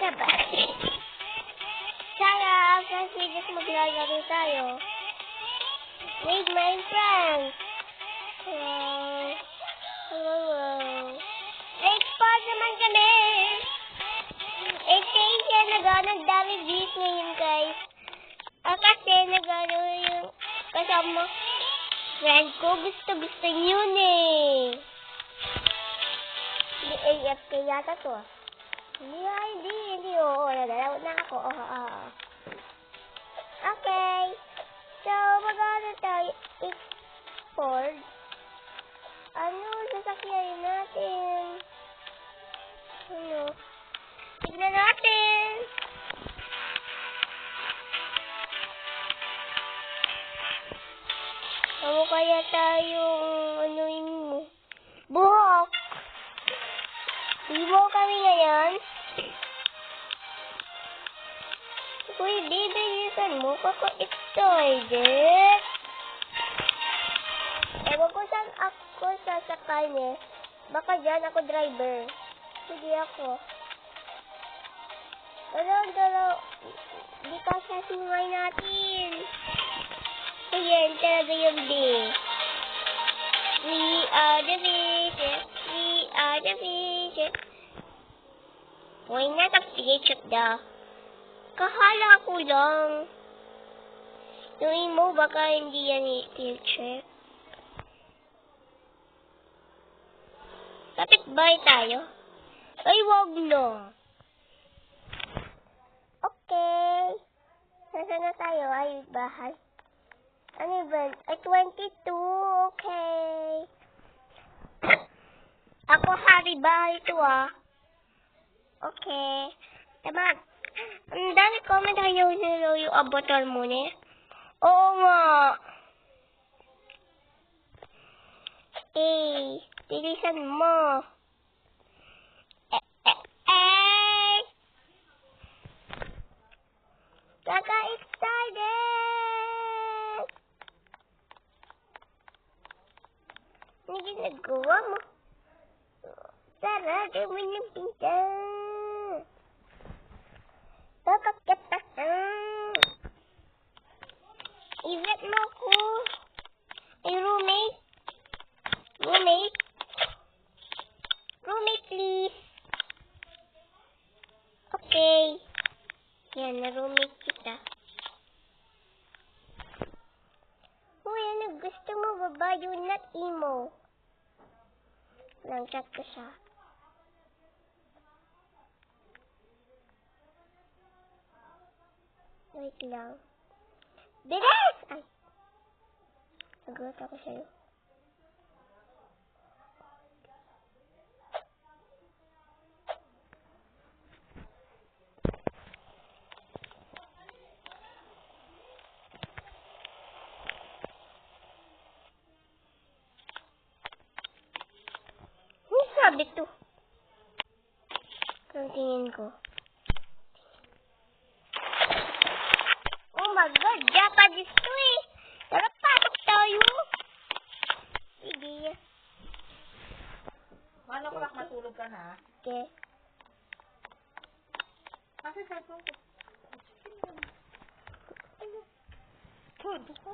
Sabay. Sana, after videos maglalaro tayo. With my friends. Let's pause naman kami. Kasi nag-ano dami views ngayon, guys. Kasi nag-ano yung kasama friend ko. Gusto yun eh. Hindi AFK yata to. Hindi. Oo, nagalaw na ako. Okay. So, mag-ano tayo? Export. Ano, sasakyan natin? Ano? Tignan natin. Ano kaya tayong anuin mo? Buhok! Ibo kami ngayon. Uy, bibilisan mo. Kaka-excited. Ewan ko saan ako sasakay eh. Baka dyan ako driver. Hindi ako. Dalaw. Di ka sasingay natin. Ayan, talaga yung B. We are the fish. Why not a fish of the... Kahala ko lang. Tuwing mo, baka hindi yan i-check. Kapit bahay tayo? Ay, wag na. Okay. Nasaan na tayo? Ay, bahay. Ano ba? Ay, 22. Okay. Ako, hari bahay ito Okay. Tama. Ang dami comment ayaw nila yung avatar mo ne. Oo nga. Bilisan mo. Kaka-excited! Ano ginagawa mo? Tara, gawin ng pinta. Kakakita ka. I-vet mo ko. Ay, roommate. Roommate, please. Okay. Yan, na-roommate kita. Uy, ano gusto mo, babae? You're not emo. Lang chat ko siya. Wait lang. Bilis! Ay! Nagulat ako sa'yo. Sabi to. Ang tingin ko. Oh my God, Japanese to eh. Tara, pasok tayo. Sige. Paano ko lang matulog ka na? Okay. Kasi cellphone ko. Ano? Todo ko.